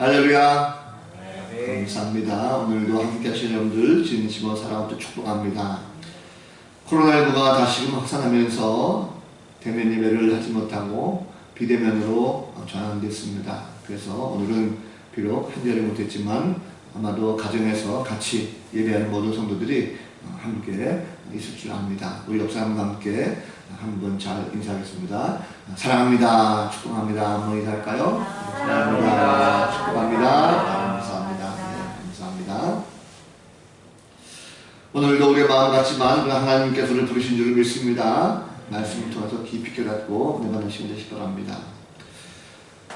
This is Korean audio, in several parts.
할렐루야. 감사합니다. 오늘도 함께 하신 여러분들 진심으로 사랑하고 축복합니다. 코로나19가 다시금 확산하면서 대면 예배를 하지 못하고 비대면으로 전환됐습니다. 그래서 오늘은 비록 한자리 못했지만 아마도 가정에서 같이 예배하는 모든 성도들이 함께 있을 줄 압니다. 우리 옆사람과 함께 한번 잘 인사하겠습니다. 사랑합니다. 축복합니다. 한번 인사할까요? 사랑합니다. 축복합니다. 감사합니다. 네, 감사합니다. 오늘도 우리의 마음 같지만 하나님께서 우리를 부르신 줄을 믿습니다. 말씀을 통해서 깊이 깨닫고 은혜받는 시간 되시기 바랍니다.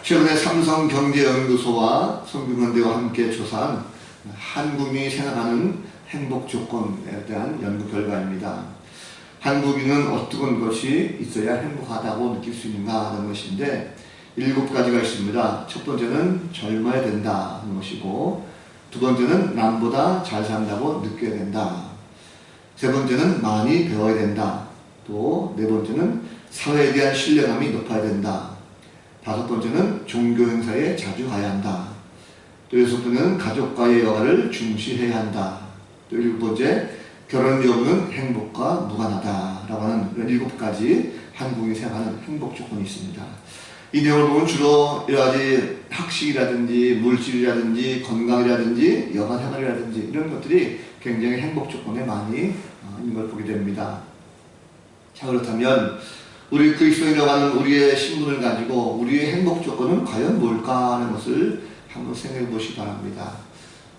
최근에 삼성경제연구소와 성균관대와 함께 조사한 한국인이 생각하는 행복 조건에 대한 연구 결과입니다. 한국인은 어떤 것이 있어야 행복하다고 느낄 수 있는가 하는 것인데 7가지가 있습니다. 첫 번째는 젊어야 된다 하는 것이고, 두 번째는 남보다 잘 산다고 느껴야 된다, 세 번째는 많이 배워야 된다, 또 네 번째는 사회에 대한 신뢰감이 높아야 된다, 다섯 번째는 종교 행사에 자주 가야 한다, 또 여섯 번째는 가족과의 여가를 중시해야 한다, 또 일곱 번째 결혼 여부는 행복과 무관하다라고 하는 7가지 한국인이 생각하는 행복 조건이 있습니다. 이 내용을 보면 주로 여러 가지 학식이라든지 물질이라든지 건강이라든지 여가 생활이라든지 이런 것들이 굉장히 행복 조건에 많이 있는 걸 보게 됩니다. 자, 그렇다면 우리 그리스도인이라고 하는 우리의 신분을 가지고 우리의 행복 조건은 과연 뭘까 하는 것을 한번 생각해 보시기 바랍니다.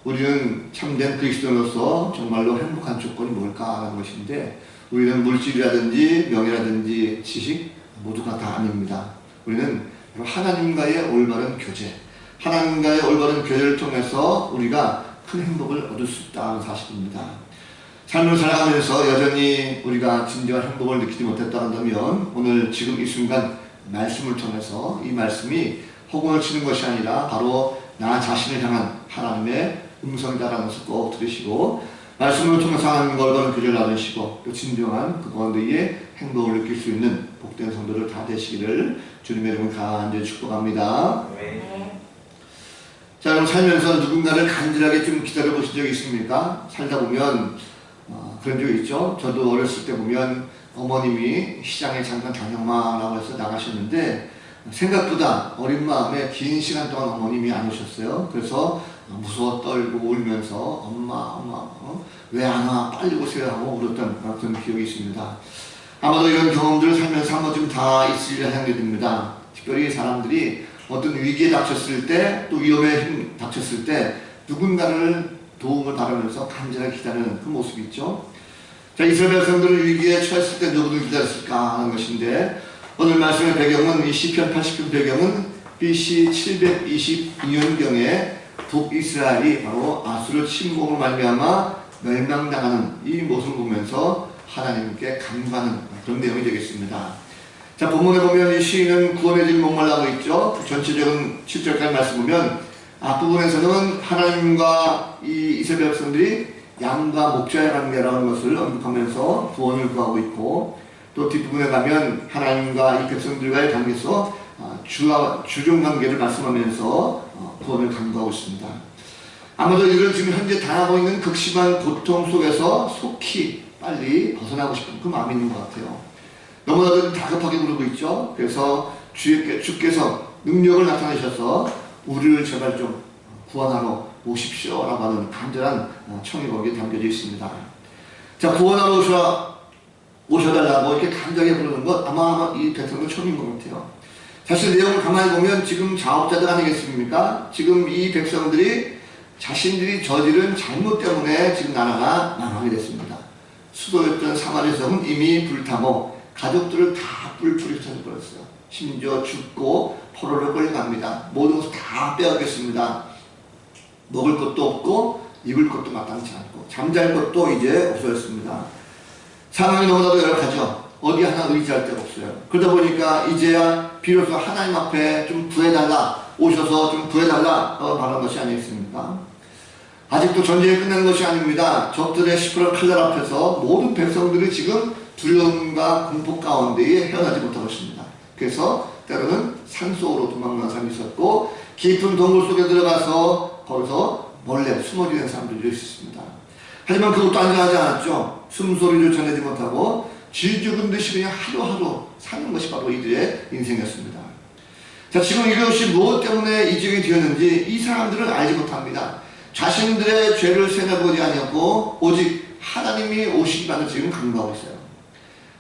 우리는 참된 그리스도인으로서 정말로 행복한 조건이 뭘까 하는 것인데, 우리는 물질이라든지 명예라든지 지식 모두가 다 아닙니다. 우리는 하나님과의 올바른 교제, 하나님과의 올바른 교제를 통해서 우리가 큰 행복을 얻을 수 있다는 사실입니다. 삶을 살아가면서 여전히 우리가 진정한 행복을 느끼지 못했다 한다면 오늘 지금 이 순간 말씀을 통해서 이 말씀이 허공을 치는 것이 아니라 바로 나 자신을 향한 하나님의 음성이다라는 것을 꼭 들으시고 말씀을 통해서 하나님과 올바른 교제를 나누시고 또 진정한 그 가운데에 행복을 느낄 수 있는 복된 성도들 다 되시기를 주님의 이름으로 간절히 축복합니다. 네. 자, 그럼 살면서 누군가를 간절하게 좀 기다려 보신 적이 있습니까? 살다 보면 그런 적이 있죠. 저도 어렸을 때 보면 어머님이 시장에 잠깐 다녀와라고 해서 나가셨는데 생각보다 어린 마음에 긴 시간 동안 어머님이 안 오셨어요. 그래서 무서워 떨고 울면서 엄마 왜 안 와? 빨리 오세요 하고 울었던 그런 기억이 있습니다. 아마도 이런 경험들을 살면서 한 번쯤 다 있으리라 생각이 듭니다. 특별히 사람들이 어떤 위기에 닥쳤을 때, 또 위험에 닥쳤을 때 누군가를 도움을 바라면서 간절하게 기다리는 그 모습이 있죠. 자, 이스라엘 백성들은 위기에 처했을 때 누구를 기다렸을까 하는 것인데, 오늘 말씀의 배경은 이 시편 80편 배경은 BC 722년경에 북이스라엘이 바로 아수르 침공을 말미암아 멸망당하는 이 모습을 보면서 하나님께 간구하는 그런 내용이 되겠습니다. 자, 본문에 보면 이 시인은 구원의 길 목말라고 있죠. 전체적인 7절까지 말씀 보면 앞부분에서는 하나님과 이 이스라엘 백성들이 양과 목자의 관계라는 것을 언급하면서 구원을 구하고 있고, 또 뒷부분에 가면 하나님과 이 백성들과의 관계에서 주종 관계를 말씀하면서 구원을 간구하고 있습니다. 아마도 이들은 지금 현재 당하고 있는 극심한 고통 속에서 속히 빨리 벗어나고 싶은 그 마음이 있는 것 같아요. 너무나도 다급하게 부르고 있죠. 그래서 주께서 능력을 나타내셔서 우리를 제발 좀 구원하러 오십시오 라고 하는 간절한 청이 거기에 담겨져 있습니다. 자, 구원하러 오셔달라고 이렇게 간절하게 부르는 것 아마 이 백성도 처음인 것 같아요. 사실 내용을 가만히 보면 지금 자업자득 아니겠습니까? 지금 이 백성들이 자신들이 저지른 잘못 때문에 지금 나라가 망하게 됐습니다. 수도였던 사마리아 성은 이미 불타고 가족들을 다 뿔뿔이 흩어져버렸어요. 심지어 죽고 포로로 끌려갑니다. 모든 것을 다 빼앗겼습니다. 먹을 것도 없고 입을 것도 마땅치 않고 잠잘 것도 이제 없어졌습니다. 상황이 너무나도 열악하죠. 어디 하나 의지할 데가 없어요. 그러다 보니까 이제야 비로소 하나님 앞에 좀 구해달라, 오셔서 좀 구해달라 말한 것이 아니겠습니까? 아직도 전쟁이 끝난 것이 아닙니다. 적들의 시퍼런 칼날 앞에서 모든 백성들이 지금 두려움과 공포 가운데에 헤어나지 못하고 있습니다. 그래서 때로는 산속으로 도망가는 사람이 있었고, 깊은 동굴 속에 들어가서 거기서 몰래 숨어 지내는 사람들이 있었습니다. 하지만 그것도 안전하지 않았죠. 숨소리조차 내지 못하고 쥐 죽은 듯이 그냥 하루하루 사는 것이 바로 이들의 인생이었습니다. 자, 지금 이것이 무엇 때문에 이 지경이 되었는지 이 사람들은 알지 못합니다. 자신들의 죄를 생각하지 아니었고 오직 하나님이 오시기만을 지금 간구하고 있어요.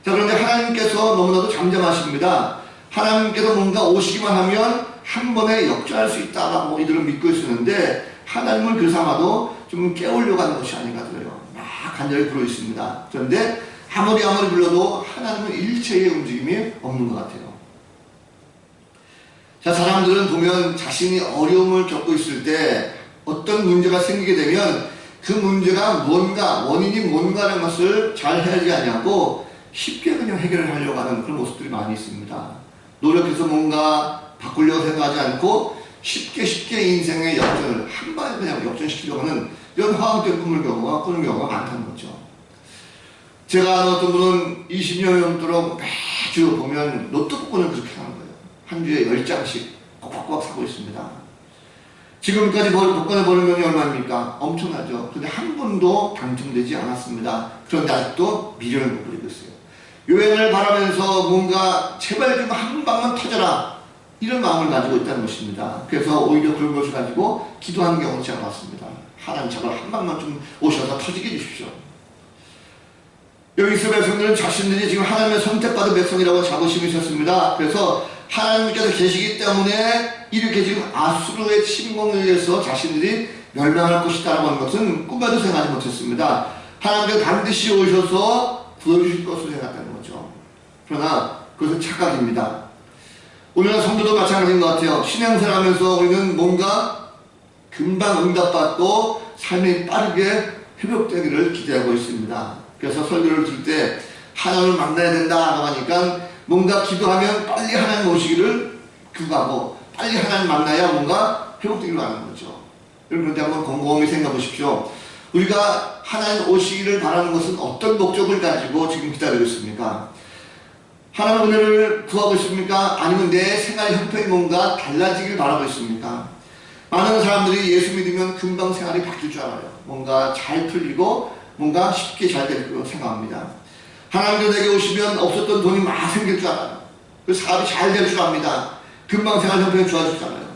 자, 그런데 하나님께서 너무나도 잠잠하십니다. 하나님께서 뭔가 오시기만 하면 한 번에 역전할 수 있다라고 이들은 믿고 있었는데 하나님을 그 삼아도 좀 깨우려고 하는 것이 아닌가 들어요. 막 간절히 부르고 있습니다. 그런데 아무리 불러도 하나님은 일체의 움직임이 없는 것 같아요. 자, 사람들은 보면 자신이 어려움을 겪고 있을 때 어떤 문제가 생기게 되면 그 문제가 뭔가, 원인이 뭔가라는 것을 잘 헤아리지 않냐고 쉽게 그냥 해결을 하려고 하는 그런 모습들이 많이 있습니다. 노력해서 뭔가 바꾸려고 생각하지 않고 쉽게 인생의 역전을 한 방에 그냥 역전시키려고 하는 이런 화학적 꿈을 꾸는 경우가 많다는 거죠. 제가 아는 어떤 분은 20년 넘도록 매주 보면 로또 복권을 그렇게 하는 거예요. 한 주에 10장씩 꼬박꼬박 사고 있습니다. 지금까지 복권을 버는 돈이 얼마입니까? 엄청나죠. 그런데 한 번도 당첨되지 않았습니다. 그런데 아직도 미련을 못 버리고 있어요. 요행을 바라면서 뭔가 제발 좀 한 방만 터져라, 이런 마음을 가지고 있다는 것입니다. 그래서 오히려 그런 것을 가지고 기도하는 경우는 제가 봤습니다. 하나님 제발 한 방만 좀 오셔서 터지게 해주십시오. 여기 있을 백성들은 자신들이 지금 하나님의 선택받은 백성이라고 자부심이 있었습니다. 그래서 하나님께서 계시기 때문에 이렇게 지금 아수르의 침공에 의해서 자신들이 멸망할 것이다라고 하는 것은 꿈에도 생각하지 못했습니다. 하나님께서 반드시 오셔서 구해주실 것을 생각했다는 거죠. 그러나 그것은 착각입니다. 오늘날 성도도 마찬가지인 것 같아요. 신앙생활하면서 우리는 뭔가 금방 응답받고 삶이 빠르게 회복되기를 기대하고 있습니다. 그래서 설교를 들을 때 하나님을 만나야 된다라고 하니까 뭔가 기도하면 빨리 하나님 오시기를 구하고 빨리 하나님 만나야 뭔가 회복되기를 하는 거죠. 여러분, 그런데 한번 곰곰이 생각해 보십시오. 우리가 하나님 오시기를 바라는 것은 어떤 목적을 가지고 지금 기다리고 있습니까? 하나님 은혜를 구하고 있습니까? 아니면 내 생활 형편이 뭔가 달라지길 바라고 있습니까? 많은 사람들이 예수 믿으면 금방 생활이 바뀔 줄 알아요. 뭔가 잘 풀리고 뭔가 쉽게 잘 될 거라고 생각합니다. 하나님도 내게 오시면 없었던 돈이 막 생길 줄 알아요. 그 사업이 잘 될 줄 압니다. 금방 생활 형편이 좋아질 줄 알아요.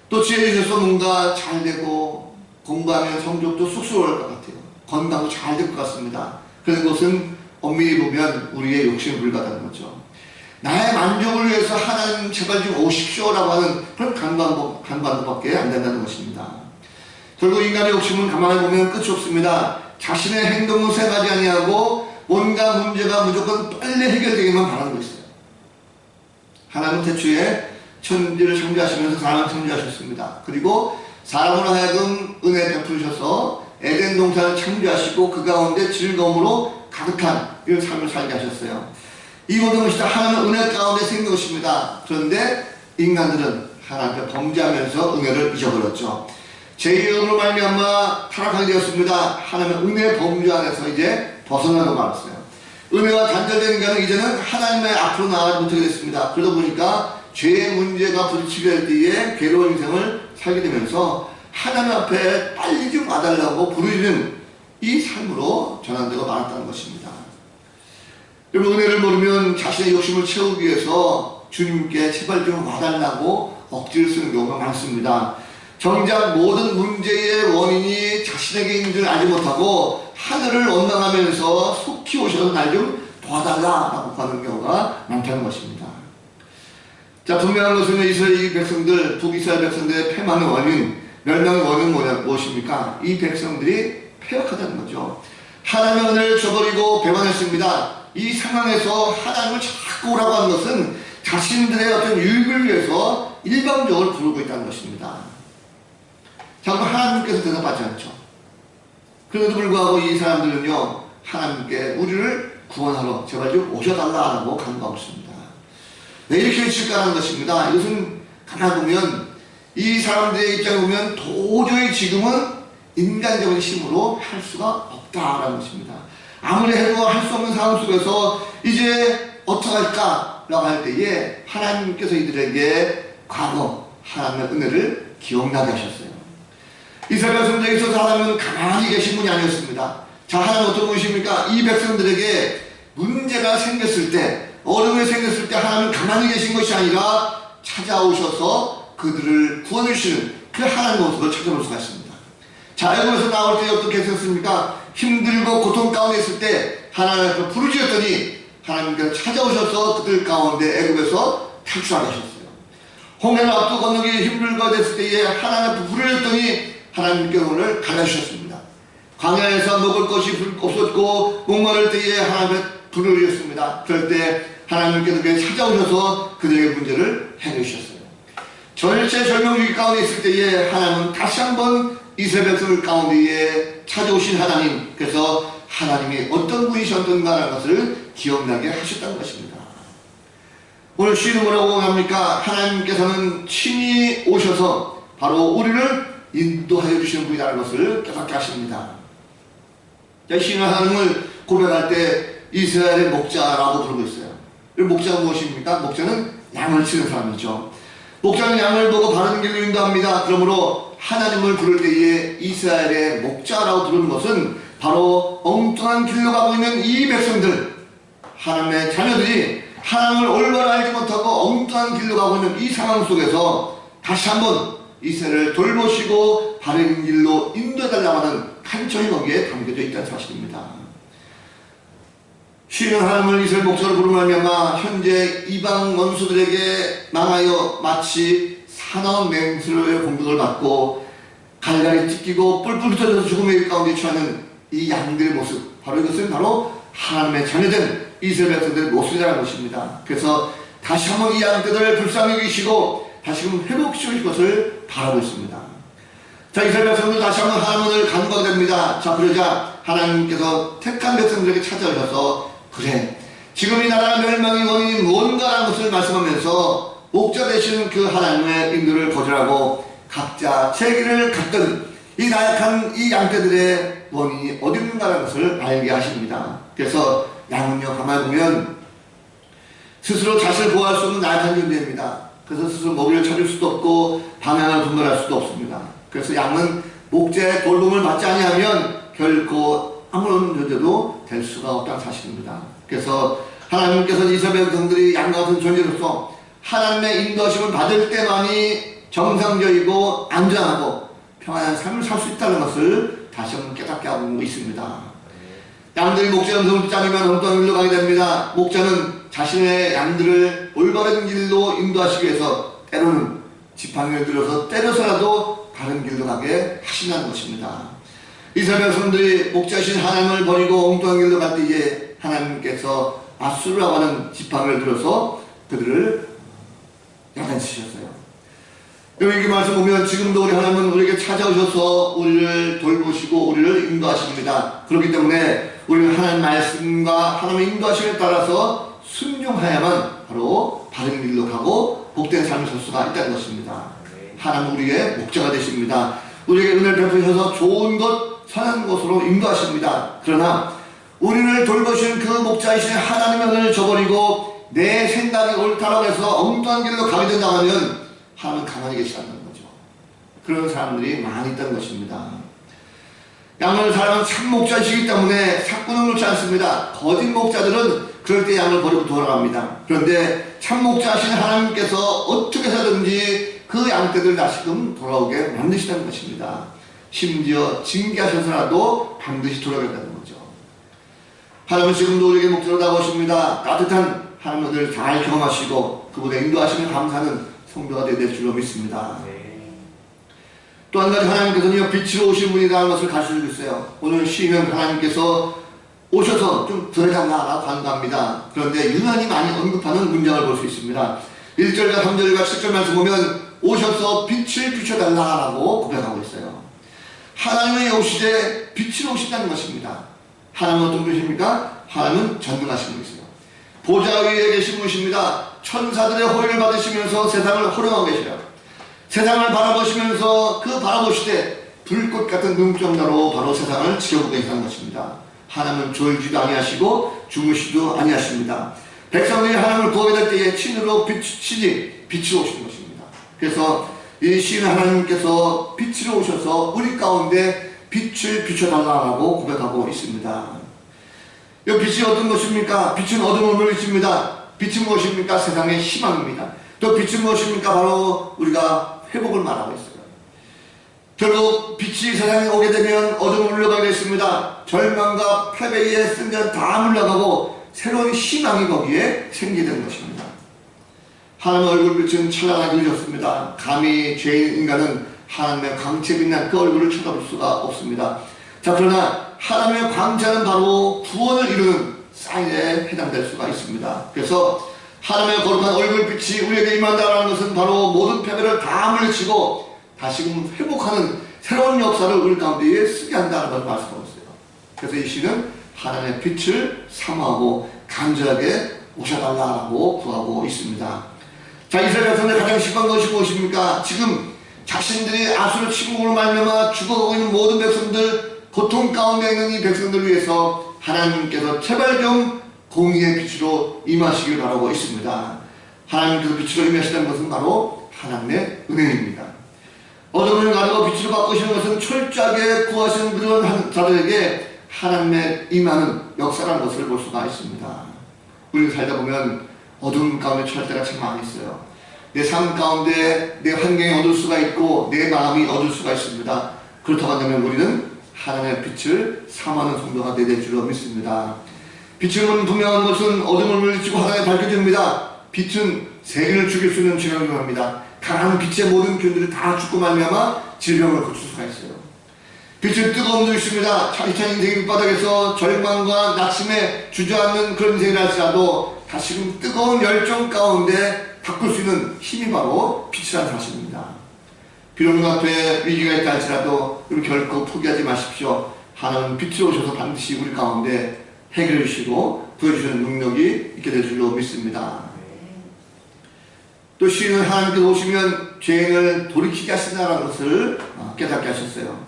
또 지혜 주셔서 뭔가 잘 되고 공부하면 성적도 쑥스러울 것 같아요. 건강도 잘 될 것 같습니다. 그런 것은 엄밀히 보면 우리의 욕심에 불과하다는 거죠. 나의 만족을 위해서 하나님 제발 좀 오십시오라고 하는 그런 간구하는 것밖에 안 된다는 것입니다. 결국 인간의 욕심은 가만히 보면 끝이 없습니다. 자신의 행동을 생각하지 아니하고 뭔가 문제가 무조건 빨리 해결되기만 바라는 거 있어요. 하나님은 태초에 천지를 창조하시면서 사람을 창조하셨습니다. 그리고 사람으로 하여금 은혜 베푸셔서 에덴 동산을 창조하시고 그 가운데 즐거움으로 가득한 이런 삶을 살게 하셨어요. 이 모든 것이 다 하나님의 은혜 가운데 생긴 것입니다. 그런데 인간들은 하나님께 범죄하면서 은혜를 잊어버렸죠. 죄의으로 말미암아 타락하게 되었습니다. 하나님의 은혜 범죄 안에서 이제 벗어나고 말았어요. 은혜와 단절된 인간은 이제는 하나님의 앞으로 나아가지 못하게 됐습니다. 그러다 보니까 죄의 문제가 부딪히게 될 때에 괴로운 인생을 살게 되면서 하나님 앞에 빨리 좀 와달라고 부르짖는 이 삶으로 전환되고 말았다는 것입니다. 여러분, 은혜를 모르면 자신의 욕심을 채우기 위해서 주님께 제발 좀 와달라고 억지를 쓰는 경우가 많습니다. 정작 모든 문제의 원인이 자신에게 있는 줄 알지 못하고 하늘을 원망하면서 속히 오셔서 날 좀 도와달라고 하는 경우가 많다는 것입니다. 자, 분명한 것은 이스라엘 백성들, 북이스라엘 백성들의 패망의 원인, 멸망의 원인은 무엇입니까? 이 백성들이 패역하다는 거죠. 하나님의 은혜를 저버리고 배반했습니다. 이 상황에서 하나님을 자꾸 오라고 하는 것은 자신들의 어떤 유익을 위해서 일방적으로 부르고 있다는 것입니다. 자꾸 하나님께서 대답하지 않죠. 그런데도 불구하고 이 사람들은요, 하나님께 우리를 구원하러 제발 좀 오셔달라고 간구하고 있습니다. 왜 이렇게 외칠까라는 것입니다. 이것은 가만히 보면 이 사람들의 입장에 보면 도저히 지금은 인간적인 힘으로 할 수가 없다라는 것입니다. 아무리 해도 할 수 없는 상황 속에서 이제 어떡할까라고 할 때에 하나님께서 이들에게 과거 하나님의 은혜를 기억나게 하셨어요. 이스라엘 백성들에게 있어서 하나님은 가만히 계신 분이 아니었습니다. 자, 하나님 어떤 분이십니까? 이 백성들에게 문제가 생겼을 때, 어려움이 생겼을 때 하나님은 가만히 계신 것이 아니라 찾아오셔서 그들을 구원해주시는 그 하나님의 모습을 찾아볼 수가 있습니다. 자, 애굽에서 나올 때 어떻게 했었습니까? 힘들고 고통 가운데 있을 때 하나님 앞에 부르짖었더니 하나님께서 찾아오셔서 그들 가운데 애굽에서 탈출하게 하셨어요. 홍해를 앞두고 건너기 힘들고 됐을 때에 하나님 앞에 부르짖었더니 하나님께서 오늘 갈라주셨습니다. 광야에서 먹을 것이 없었고 목마를 때에 하나님 앞에 부르짖었습니다. 그럴 때 하나님께서 찾아오셔서 그들에게 문제를 해결하셨어요. 절체절명위기 가운데 있을 때에 하나님은 다시 한번 이스라엘 백성을 가운데에 찾아오신 하나님, 그래서 하나님이 어떤 분이셨던가라는 것을 기억나게 하셨다는 것입니다. 오늘 시는 뭐라고 합니까? 하나님께서는 친히 오셔서 바로 우리를 인도하여 주시는 분이라는 것을 깨닫게 하십니다. 시는 하나님을 고백할 때 이스라엘의 목자라고 부르고 있어요. 목자가 무엇입니까? 목자는 양을 치는 사람이죠. 목자는 양을 보고 바른 길로 인도합니다. 그러므로 하나님을 부를 때에 이스라엘의 목자라고 부르는 것은 바로 엉뚱한 길로 가고 있는 이 백성들, 하나님의 자녀들이 하나님을 올바로 알지 못하고 엉뚱한 길로 가고 있는 이 상황 속에서 다시 한번 이스라엘을 돌보시고 바른 길로 인도해달라고 하는 간청이 거기에 담겨져 있다는 사실입니다. 쉬는 하나님을 이스라엘 목자로 부르면서 현재 이방 원수들에게 망하여 마치 사나운 맹수의 공격을 받고 갈갈이 찢기고 뿔뿔 흩어져서 죽음의 가운데 처하는 이 양들의 모습, 바로 이것은 바로 하나님의 자녀된 이스라엘 백성들의 모습이라는 것입니다. 그래서 다시 한번 이 양떼들을 불쌍히 여기시고 다시금 회복시킬 것을 바라고 있습니다. 자, 이스라엘 백성들 다시 한번 하나님을 간구하게 됩니다. 자, 그러자 하나님께서 택한 백성들에게 찾아오셔서 그래, 지금 이 나라의 멸망의 원인이 뭔가라는 것을 말씀하면서 목자 되시는 그 하나님의 인도를 거절하고 각자 제 길을 갔던 이 나약한 이 양떼들의 원인이 어디 있는가라는 것을 알게 하십니다. 그래서 양은요, 가만히 보면 스스로 자신을 보호할 수 없는 나약한 존재입니다. 그래서 스스로 먹이를 찾을 수도 없고 방향을 분별할 수도 없습니다. 그래서 양은 목자의 돌봄을 받지 아니하면 결코 아무런 존재도 될 수가 없다는 사실입니다. 그래서 하나님께서 이스라엘 백성들이 양 같은 존재로서 하나님의 인도하심을 받을 때만이 정상적이고 안전하고 평안한 삶을 살 수 있다는 것을 다시 한번 깨닫게 하고 있습니다. 양들이 목자의 음성을 듣지 않으면 엉뚱한 길로 가게 됩니다. 목자는 자신의 양들을 올바른 길로 인도하시기 위해서 때로는 지팡이를 들어서 때려서라도 바른 길로 가게 하신다는 것입니다. 이스라엘 백성들이 목자이신 하나님을 버리고 엉뚱한 길로 갈 때에 하나님께서 아수르라고 하는 지팡이를 들어서 그들을 야단치셨어요. 여기 말씀 보면 지금도 우리 하나님은 우리에게 찾아오셔서 우리를 돌보시고 우리를 인도하십니다. 그렇기 때문에 우리는 하나님 말씀과 하나님의 인도하심에 따라서 순종하야만 바로 바른 길로 가고 복된 삶을 살 수가 있다는 것입니다. 하나님 우리의 목자가 되십니다. 우리에게 은혜를 베푸셔서 좋은 것, 선한 곳으로 인도하십니다. 그러나 우리를 돌보시는 그 목자이신 하나님의 은혜를 저버리고 내 생각이 옳다라고 해서 엉뚱한 길로 가게 된다고 하면 하나님은 가만히 계시다는 거죠. 그런 사람들이 많이 있다는 것입니다. 양을 사랑하는 참 목자이시기 때문에 사꾼은 그렇지 않습니다. 거짓 목자들은 그럴 때 양을 버리고 돌아갑니다. 그런데 참 목자이신 하나님께서 어떻게 해서든지 그 양떼들 다시금 돌아오게 만드시다는 것입니다. 심지어 징계하셔서라도 반드시 돌아간다는 거죠. 하나님은 지금도 우리에게 목자로 나오십니다. 따뜻한 하나님을 잘 경험하시고 그분의 인도하심을 감사하는 성도가 될 줄로 믿습니다. 또 한 가지 하나님께서는 빛으로 오신 분이라는 것을 가르쳐주고 있어요. 오늘 시면 하나님께서 오셔서 좀 들어장나라고 간구합니다. 그런데 유난히 많이 언급하는 문장을 볼 수 있습니다. 1절과 3절과 7절 말씀 보면 오셔서 빛을 비춰달라고 고백하고 있어요. 하나님의 오시되 빛으로 오신다는 것입니다. 하나님은 어떤 분이십니까? 하나님은 전능하신 분이세요. 보좌 위에 계신 분이십니다. 천사들의 호의를 받으시면서 세상을 호령하고 계시요. 세상을 바라보시면서 그 바라보시되 불꽃 같은 눈동자로 바로 세상을 지켜보고 계시는 것입니다. 하나님은 졸지도 아니하시고 주무시도 아니하십니다. 백성들이 하나님을 구하게 될 때에 친으로 빛으로 오시는 것입니다. 그래서 이 시인 하나님께서 빛으로 오셔서 우리 가운데 빛을 비춰달라고 고백하고 있습니다. 이 빛이 어떤 것입니까? 빛은 어둠을 물리칩니다. 빛은 무엇입니까? 세상의 희망입니다. 또 빛은 무엇입니까? 바로 우리가 회복을 말하고 있어요. 결국 빛이 세상에 오게 되면 어둠을 물러가게 됐습니다. 절망과 패배의 승전 다 물러가고 새로운 희망이 거기에 생기는 것입니다. 하나님의 얼굴빛은 찬란하게 그려졌습니다. 감히 죄인 인간은 하나님의 광채 빛난 그 얼굴을 쳐다볼 수가 없습니다. 자, 그러나 하나님의 광채는 바로 구원을 이루는 사인에 해당될 수가 있습니다. 그래서 하나님의 거룩한 얼굴빛이 우리에게 임한다는 것은 바로 모든 패배를 다 물리치고 다시금 회복하는 새로운 역사를 우리 가운데에 쓰게 한다는 것을 말씀하고 있어요. 그래서 이 시는 하나님의 빛을 사모하고 간절하게 오셔달라고 구하고 있습니다. 자, 이스라엘 백성들 가장 심한 것이 무엇입니까? 지금 자신들이 아수르 침공으로 말미암아 죽어가고 있는 모든 백성들, 고통 가운데 있는 이 백성들을 위해서 하나님께서 제발 좀 공의의 빛으로 임하시길 바라고 있습니다. 하나님께서 빛으로 임하시다는 것은 바로 하나님의 은혜입니다. 어둠을 가르고 빛으로 바꾸시는 것은 철저하게 구하시는 그런 자들에게 하나님의 임하는 역사라는 것을 볼 수가 있습니다. 우리가 살다 보면 어둠 가운데 처할 때가 참 많이 있어요. 내 삶 가운데 내 환경이 어두울 수가 있고 내 마음이 어두울 수가 있습니다. 그렇다고 한다면 우리는 하나님의 빛을 사모하는 성도가 되야 될 줄로 믿습니다. 빛은 분명한 것은 어둠을 물리치고 하나에 밝혀집니다. 빛은 세계를 죽일 수 있는 지능을 합니다. 강한 빛의 모든 기운들이 다 죽고 말미암아 질병을 고칠 수가 있어요. 빛은 뜨거운 눈이십니다. 차디찬 인생의 밑바닥에서 절망과 낙심에 주저앉는 그런 인생을 할지라도 다시금 뜨거운 열정 가운데 바꿀 수 있는 힘이 바로 빛이라는 사실입니다. 비록 눈앞에 위기가 있다 할지라도 우리 결코 포기하지 마십시오. 하나님은 빛으로 오셔서 반드시 우리 가운데 해결해 주시고 구해주시는 능력이 있게 될 줄로 믿습니다. 또 시인은 하나님께서 오시면 죄인을 돌이키게 하신다는 것을 깨닫게 하셨어요.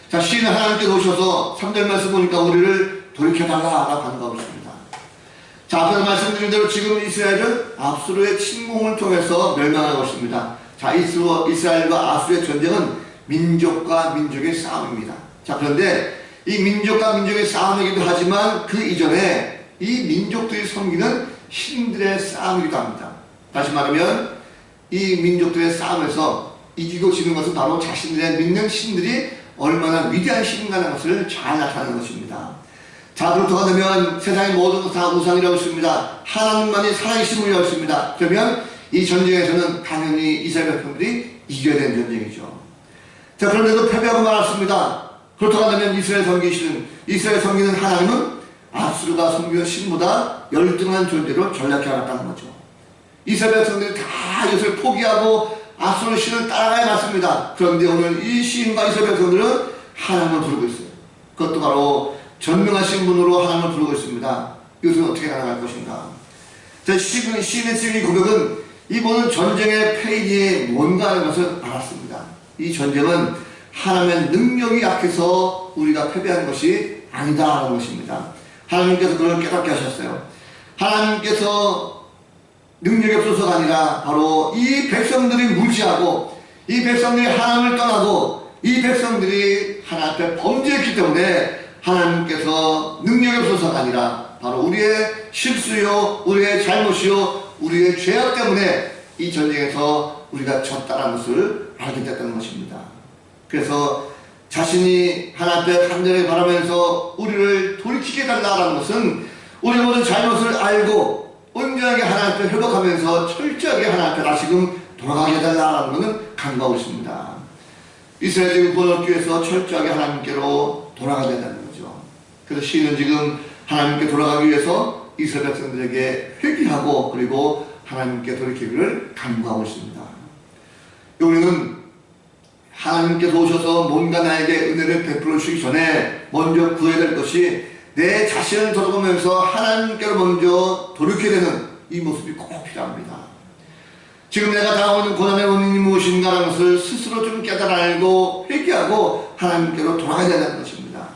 자, 시인은 하나님께서 오셔서 3절 말씀 보니까 우리를 돌이켜달라고 하는 것입니다. 자, 앞에서 말씀드린 대로 지금 이스라엘은 아수르의 침공을 통해서 멸망할 것입니다. 자, 이스라엘과 아수르의 전쟁은 민족과 민족의 싸움입니다. 자, 그런데 이 민족과 민족의 싸움이기도 하지만 그 이전에 이 민족들이 섬기는 신들의 싸움이기도 합니다. 다시 말하면 이 민족들의 싸움에서 이기고 지는 것은 바로 자신들의 믿는 신들이 얼마나 위대한 신인가라는 것을 잘 나타내는 것입니다. 자, 그렇다고 하면 세상의 모든 것 다 우상이라고 했습니다. 하나님만이 살아계신 분이라고 했습니다. 그러면 이 전쟁에서는 당연히 이스라엘 백성들이 이겨야 되는 전쟁이죠. 자, 그런데도 패배하고 말았습니다. 그렇다고 하면 이스라엘 섬기는 하나님은 아수르가 섬기는 신보다 열등한 존재로 전락해 나갔다는 거죠. 이스라엘 백성들이 다 이것을 포기하고 아수르 신을 따라가야 맞습니다. 그런데 오늘 이 시인과 이스라엘 백성들은 하나님을 부르고 있어요. 그것도 바로 전능하신 분으로 하나님을 부르고 있습니다. 이것은 어떻게 가능할 것인가? 자, 시인의 지금 고백은 이 모든 전쟁의 패인이 뭔가 하는 것을 알았습니다. 이 전쟁은 하나님의 능력이 약해서 우리가 패배하는 것이 아니다 하는 것입니다. 하나님께서 그걸 깨닫게 하셨어요. 하나님께서 능력이 없어서가 아니라 바로 이 백성들이 무지하고 이 백성들이 하나님을 떠나고 이 백성들이 하나님 앞에 범죄했기 때문에 하나님께서 능력이 없어서가 아니라 바로 우리의 실수요, 우리의 잘못이요, 우리의 죄악 때문에 이 전쟁에서 우리가 졌다는 것을 알게 됐다는 것입니다. 그래서 자신이 하나님 앞에 간절히 바라면서 우리를 돌이키게 해달라는 것은 우리 모든 잘못을 알고 온전하게 하나님 앞에 회복하면서 철저하게 하나님 앞에 다시금 돌아가게 해달라는 것은 간구하고 있습니다. 이스라엘이 구원 얻기 위해서 철저하게 하나님께로 돌아가야 된다는 거죠. 그래서 시인은 지금 하나님께 돌아가기 위해서 이스라엘 백성들에게 회개하고 그리고 하나님께 돌이키기를 간구하고 있습니다. 우리는 하나님께서 오셔서 뭔가 나에게 은혜를 베풀어 주시기 전에 먼저 구해야 될 것이 내 자신을 돌아보면서 하나님께로 먼저 돌이켜야 되는 이 모습이 꼭 필요합니다. 지금 내가 당하고 있는 고난의 원인이 무엇인가 하는 것을 스스로 좀 깨달아 알고 회개하고 하나님께로 돌아가야 되는 것입니다.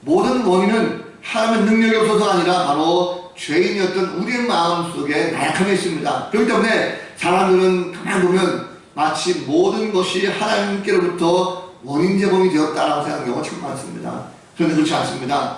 모든 원인은 하나님의 능력이 없어서가 아니라 바로 죄인이었던 우리의 마음속에 나약함이 있습니다. 그렇기 때문에 사람들은 가만히 보면 마치 모든 것이 하나님께로부터 원인 제공이 되었다라고 생각하는 경우가 참 많습니다. 그런데 그렇지 않습니다.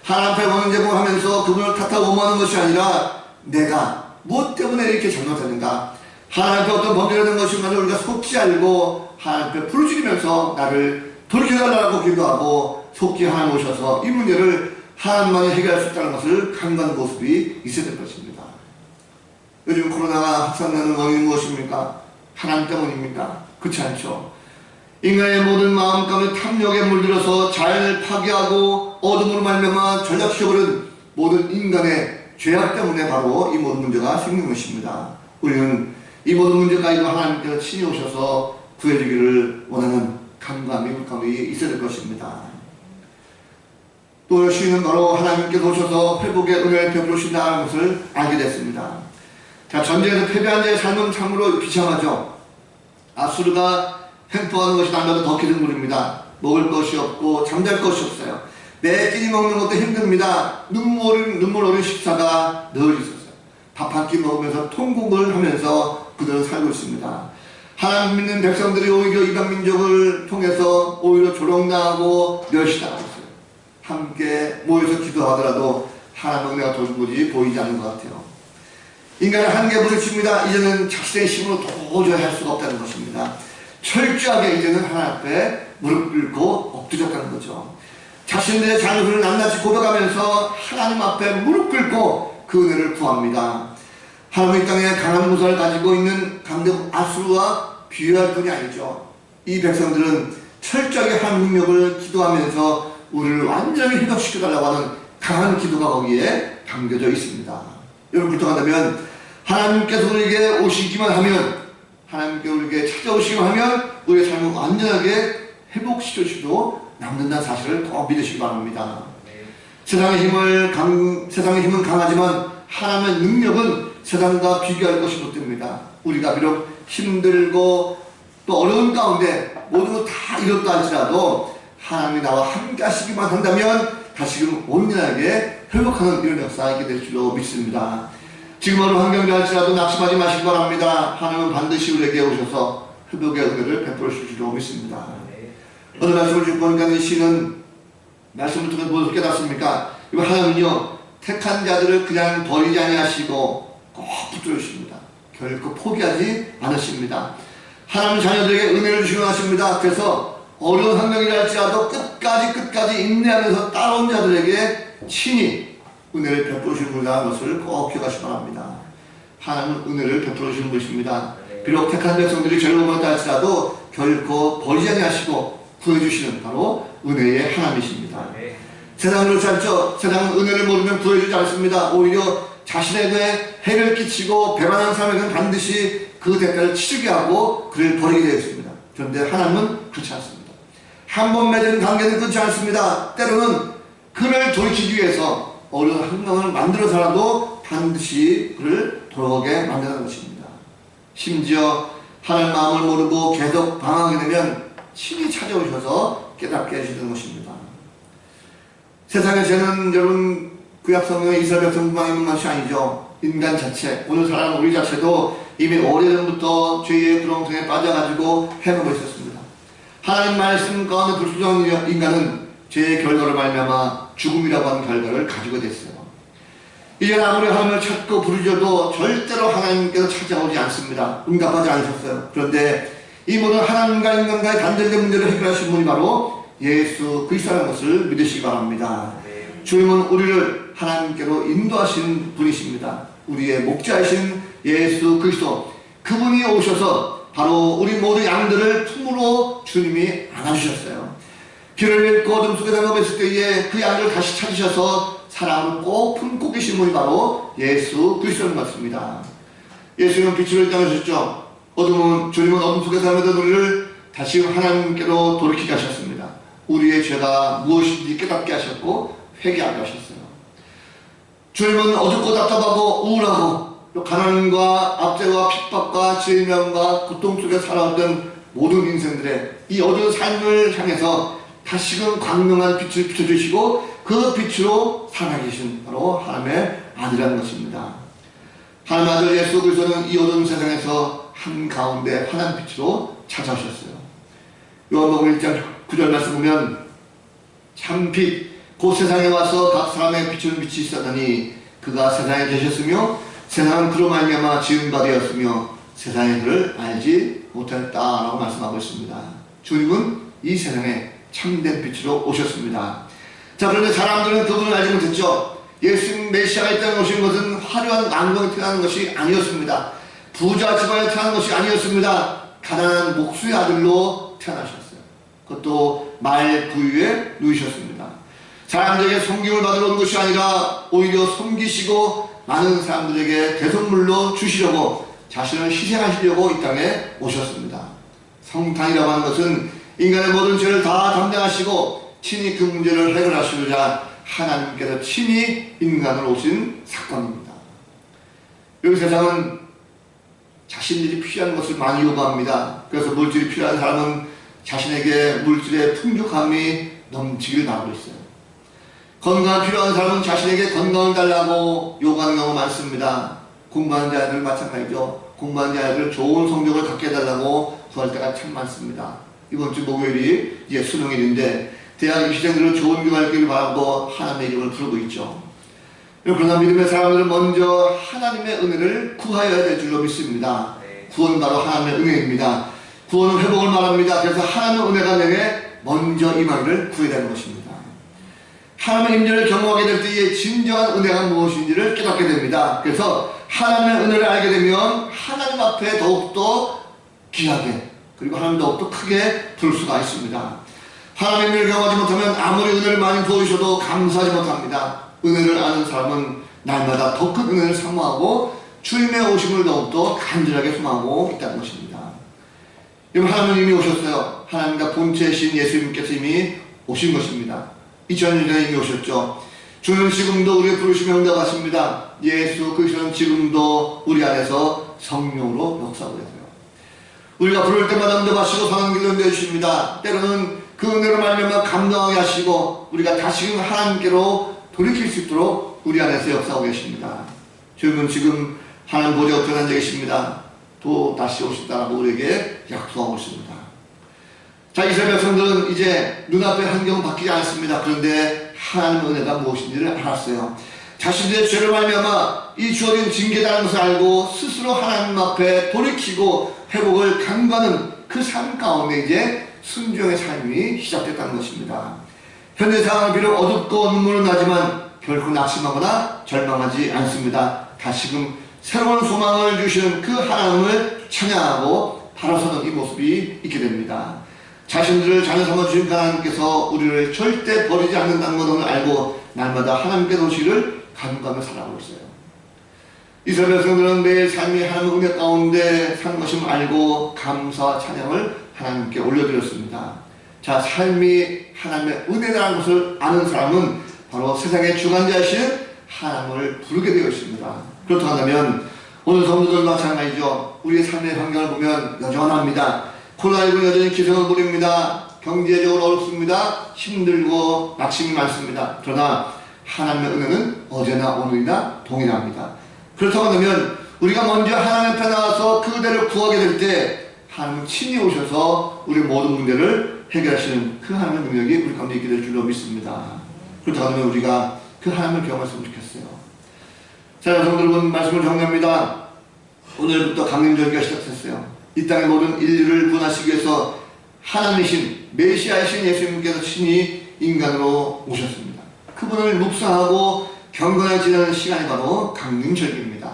하나님 앞에 원인 제공하면서 그분을 탓하고 오만하는 것이 아니라 내가 무엇 때문에 이렇게 잘못했는가, 하나님 앞에 어떤 범죄가 된 것인가를 우리가 속지 알고 하나님 앞에 부르짖으면서 나를 돌이켜달라고 기도하고 속히 하나님 오셔서 이 문제를 하나님만이 해결할 수 있다는 것을 간과하는 모습이 있어야 될 것입니다. 요즘 코로나가 확산되는 원인이 무엇입니까? 하나님 때문입니까? 그렇지 않죠. 인간의 모든 마음 가운데 탐욕에 물들어서 자연을 파괴하고 어둠으로 말미암아 전락시켜버린 모든 인간의 죄악 때문에 바로 이 모든 문제가 생긴 것입니다. 우리는 이 모든 문제까지도 하나님께서 친히 오셔서 구해주기를 원하는 간과함이 우리 가운데 있어야 될 것입니다. 또 시인은 바로 하나님께서 오셔서 회복의 은혜를 베풀으신다는 것을 알게 됐습니다. 자, 전쟁에서 패배한 자의 삶은 참으로 비참하죠. 아수르가 횡포하는 것이 남자도 더 기름물입니다. 먹을 것이 없고 잠잘 것이 없어요. 매 끼니 먹는 것도 힘듭니다. 눈물 어린 식사가 늘 있었어요. 밥 한 끼 먹으면서 통곡을 하면서 그들은 살고 있습니다. 하나님 믿는 백성들이 오히려 이방 민족을 통해서 오히려 조롱당하고 멸시당하고 있어요. 함께 모여서 기도하더라도 하나님의 은혜가 도무지 보이지 않는 것 같아요. 인간은 한계에 부딪힙니다. 이제는 자신의 힘으로 도저히 할 수가 없다는 것입니다. 철저하게 이제는 하나님 앞에 무릎 꿇고 엎드렸다는 거죠. 자신들의 잘못을 낱낱이 고백하면서 하나님 앞에 무릎 꿇고 그 은혜를 구합니다. 하나님의 땅에 강한 무사를 가지고 있는 강대국 아수르와 비교할 뿐이 아니죠. 이 백성들은 철저하게 하나님 능력을 기도하면서 우리를 완전히 회복시켜달라고 하는 강한 기도가 거기에 담겨져 있습니다. 여러분 불통한다면 하나님께서 우리에게 오시기만 하면, 하나님께 우리에게 찾아오시기만 하면 우리의 삶을 완전하게 회복시킬 수도 남는다는 사실을 더 믿으시기 바랍니다. 세상의 힘은 강하지만 하나님의 능력은 세상과 비교할 것이 못됩니다. 우리가 비록 힘들고 또 어려운 가운데 모든 것 다 이뤘다 할지라도 하나님이 나와 함께 하시기만 한다면 다시금 온전하게 회복하는 이런 역사가 있게 될 줄로 믿습니다. 지금 어느 환경이 할지라도 낙심하지 마시기 바랍니다. 하나님은 반드시 우리에게 오셔서 회복의 은혜를 베풀어 주실 줄로 믿습니다. 어느 말씀을 듣고 보니까 이 시는 말씀을 통해 무엇을 깨닫습니까? 이거 하나님은요, 택한 자들을 그냥 버리지 아니하시고 꼭 붙들어 주십니다. 결코 포기하지 않으십니다. 하나님 자녀들에게 은혜를 주시려 하십니다. 그래서 어려운 환경이라 할지라도 끝까지 인내하면서 따라온 자들에게 친히 은혜를 베풀어 주신다는 것을 꼭 기억하시기 바랍니다. 하나님은 은혜를 베풀어 주시는 분이십니다. 비록 택한 백성들이 죄를 범했다 할지라도 결코 버리지 아니하시고 구해주시는 바로 은혜의 하나님이십니다. 세상은 그렇지 않죠. 세상은 은혜를 모르면 구해주지 않습니다. 오히려 자신에게 해를 끼치고 배반하는 사람에게는 반드시 그 대가를 치르게 하고 그를 버리게 되어 있습니다. 그런데 하나님은 그렇지 않습니다. 한 번 맺은 관계는 끊지 않습니다. 때로는 그를 돌이키기 위해서 어려운 환경을 만들어서라도 반드시 그를 돌아오게 만드는 것입니다. 심지어 하나님 마음을 모르고 계속 방황하게 되면 친히 찾아오셔서 깨닫게 해주는 것입니다. 세상의 죄는 여러분 구약성경의 이스라엘 백성뿐만 있는 것이 아니죠. 인간 자체, 오늘 살아가는 우리 자체도 이미 오래전부터 죄의 구렁텅이에 빠져가지고 헤매고 있었습니다. 하나님 말씀 가운데 불순종한 인간은 죄의 결과를 말미암아 죽음이라고 하는 결과를 가지고 됐어요. 이제 아무리 하나님을 찾고 부르짖어도 절대로 하나님께서 찾아오지 않습니다. 응답하지 않으셨어요. 그런데 이 모든 하나님과 인간과의 단절된 문제를 해결하신 분이 바로 예수 그리스도라는 것을 믿으시기 바랍니다. 주님은 우리를 하나님께로 인도하신 분이십니다. 우리의 목자이신 예수 그리스도, 그분이 오셔서 바로 우리 모든 양들을 품으로 주님이 안아주셨어요. 길을 잃고 어둠 속에 담아있을 때에 그 양을 다시 찾으셔서 사랑을 꼭 품고 계신 분이 바로 예수 그리스도인 것 같습니다. 예수님은 빛을 떠나셨죠. 주님은 어둠 속에 살아가던 우리를 다시 하나님께로 돌이키게 하셨습니다. 우리의 죄가 무엇인지 깨닫게 하셨고 회개하게 하셨어요. 주님은 어둡고 답답하고 우울하고 또 가난과 압제와 핍박과 질병과 고통 속에 살아왔던 모든 인생들의 이 어두운 삶을 향해서 다시금 광명한 빛을 비춰주시고 그 빛으로 살아계신 바로 하나님의 아들이라는 것입니다. 하나님의 아들 예수 그리스도는 이 어두운 세상에서 한가운데 환한 빛으로 찾아오셨어요. 요한복음 1장 9절 말씀 보면 참 빛 곧 세상에 와서 각 사람의 비추는 빛이 있었더니 그가 세상에 계셨으며 세상은 그로 말미암아 지은 바 되었으며 세상이 그를 알지 못했다라고 말씀하고 있습니다. 주님은 이 세상에 참된 빛으로 오셨습니다. 자, 그런데 사람들은 그분을 알지 못했죠. 예수님 메시아가 이 땅에 오신 것은 화려한 왕궁에 태어나는 것이 아니었습니다. 부자 집안에 태어나는 것이 아니었습니다. 가난한 목수의 아들로 태어나셨어요. 그것도 말 부위에 누이셨습니다. 사람들에게 섬김을 받으러 온 것이 아니라 오히려 섬기시고 많은 사람들에게 대선물로 주시려고 자신을 희생하시려고 이 땅에 오셨습니다. 성탄이라고 하는 것은 인간의 모든 죄를 다 담당하시고 친히 그 문제를 해결하시고자 하나님께서 친히 인간으로 오신 사건입니다. 여기 세상은 자신들이 필요한 것을 많이 요구합니다. 그래서 물질이 필요한 사람은 자신에게 물질의 풍족함이 넘치길 바라고 있어요. 건강 필요한 사람은 자신에게 건강을 달라고 요구하는 경우가 많습니다. 공부하는 자들 마찬가지죠. 공부하는 자들 좋은 성적을 갖게 해달라고 구할 때가 참 많습니다. 이번 주 목요일이 이제 수능일인데 대학 입시생들은 좋은 교육을 받기를 바라고 하나님의 이름을 부르고 있죠. 그러나 믿음의 사람들은 먼저 하나님의 은혜를 구하여야 될 줄로 믿습니다. 구원은 바로 하나님의 은혜입니다. 구원은 회복을 말합니다. 그래서 하나님의 은혜가 내게 먼저 임하기를 구해야 되는 것입니다. 하나님의 임재를 경험하게 될 때에 진정한 은혜가 무엇인지를 깨닫게 됩니다. 그래서 하나님의 은혜를 알게 되면 하나님 앞에 더욱더 귀하게 그리고 하나님 더욱더 크게 부를 수가 있습니다. 하나님의 은혜를 경험하지 못하면 아무리 은혜를 많이 부어주셔도 감사하지 못합니다. 은혜를 아는 사람은 날마다 더 큰 은혜를 사모하고 주님의 오심을 더욱더 간절하게 소망하고 있다는 것입니다. 여러분, 하나님은 이미 오셨어요. 하나님과 본체이신 예수님께서 이미 오신 것입니다. 2000년 전에 이미 오셨죠. 주는 지금도 우리를 부르시며 응답하십니다. 예수 그리스도는 지금도 우리 안에서 성령으로 역사하고 계세요. 우리가 부를 때마다 응답하시고 선한 길로 인도해 주십니다. 때로는 그 은혜로 말미암아 감동하게 하시고 우리가 다시금 하나님께로 돌이킬 수 있도록 우리 안에서 역사하고 계십니다. 주님은 지금 하나님 보좌 우편에 앉아 계십니다. 또 다시 오신다라고 우리에게 약속하고 있습니다. 자, 이스라엘 백성들은 이제 눈앞에 환경은 바뀌지 않았습니다. 그런데 하나님의 은혜가 무엇인지를 알았어요. 자신들의 죄를 말미암아 이 주어진 징계라는 것을 알고 스스로 하나님 앞에 돌이키고 회복을 간구하는 그 삶 가운데 이제 순종의 삶이 시작됐다는 것입니다. 현재 상황은 비록 어둡고 눈물은 나지만 결코 낙심하거나 절망하지 않습니다. 다시금 새로운 소망을 주시는 그 하나님을 찬양하고 바라서는 이 모습이 있게 됩니다. 자신들을 자녀 삼아주신 하나님께서 우리를 절대 버리지 않는다는 것을 알고 날마다 하나님께서 오시기를 간구하며 살아가고 있어요. 이스라엘 백성들은 매일 삶이 하나님의 은혜 가운데 사는 것임을 알고 감사와 찬양을 하나님께 올려드렸습니다. 자, 삶이 하나님의 은혜라는 것을 아는 사람은 바로 세상의 주관자이신 하나님을 부르게 되어 있습니다. 그렇다고 한다면 오늘 성도들 마찬가지죠. 우리의 삶의 환경을 보면 여전합니다. 코로나19는 여전히 기승을 부립니다. 경제적으로 어렵습니다. 힘들고 낙심이 많습니다. 그러나 하나님의 은혜는 어제나 오늘이나 동일합니다. 그렇다고 한다면 우리가 먼저 하나님 앞에 나와서 그대를 구하게 될 때 하나님은 친히 오셔서 우리의 모든 문제를 해결하시는 그 하나님의 능력이 우리 가운데 있게 될 줄로 믿습니다. 그렇다고 하면 우리가 그 하나님을 경험했으면 좋겠어요. 자, 여러분 말씀을 정리합니다. 오늘부터 강림절기가 시작됐어요. 이 땅의 모든 인류를 구원하시기 위해서 하나님이신 메시아이신 예수님께서 친히 인간으로 오셨습니다. 그분을 묵상하고 경건하게 지내는 시간이 바로 강림절기입니다.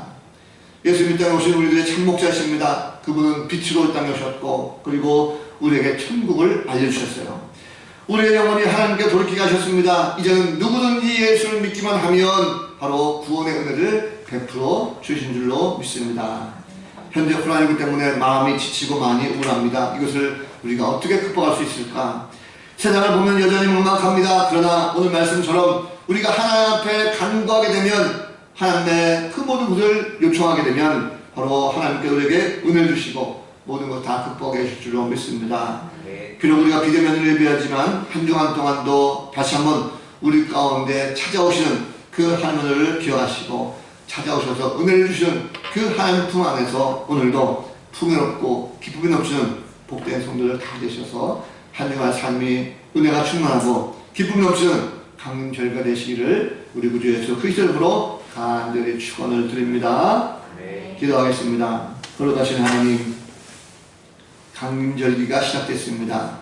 예수님 이 땅에 오신 우리들의 참목자이십니다. 그분은 빛으로 이 땅에 오셨고 그리고 우리에게 천국을 알려주셨어요. 우리의 영혼이 하나님께 돌이키게 하셨습니다. 이제는 누구든지 예수를 믿기만 하면 바로 구원의 은혜를 베풀어 주신 줄로 믿습니다. 현재 코로나19 때문에 마음이 지치고 많이 우울합니다. 이것을 우리가 어떻게 극복할 수 있을까? 세상을 보면 여전히 막막합니다. 그러나 오늘 말씀처럼 우리가 하나님 앞에 간구하게 되면 하나님의 그 모든 것을 요청하게 되면 바로 하나님께 우리에게 은혜를 주시고 모든 것 다 극복해 주실 줄로 믿습니다. 비록 우리가 비대면을 예배하지만 한 주간 동안도 다시 한번 우리 가운데 찾아오시는 그 하나님을 기억하시고 찾아오셔서 은혜를 주시는 그 하나님 품 안에서 오늘도 풍요롭고 기쁨이 넘치는 복된 성도들 다 되셔서 한 주간 삶이 은혜가 충만하고 기쁨이 넘치는 강림절기가 되시기를 우리 구주 예수 그리스도로 간절히 축원을 드립니다. 기도하겠습니다. 걸어가신 하나님, 강림절기가 시작됐습니다.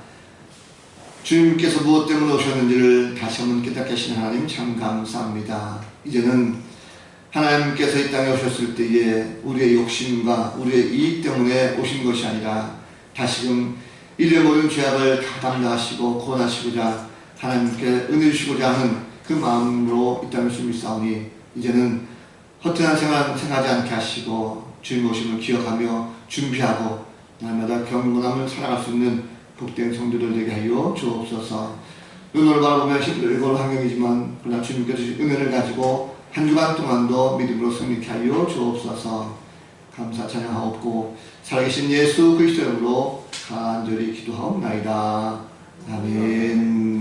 주님께서 무엇 때문에 오셨는지를 다시 한번 깨닫게 하신 하나님 참 감사합니다. 이제는 하나님께서 이 땅에 오셨을 때에 우리의 욕심과 우리의 이익 때문에 오신 것이 아니라 다시금 이들의 모든 죄악을 다 담당하시고 구원하시고자 하나님께 은혜 주시고자 하는 그 마음으로 이 땅에 숨이 싸우니 이제는 허튼한 생활 생각하지 않게 하시고 주님 오심을 기억하며 준비하고 날마다 경건함을 살아갈 수 있는 복된 성도들 되게 하여 주옵소서. 눈을 바라보며 힘들고 환경이지만 그러나 주님께서 주신 은혜를 가지고 한 주간 동안도 믿음으로 승리케 하여 주옵소서. 감사 찬양하옵고 살아계신 예수 그리스도 이름으로 간절히 기도하옵나이다. 아멘.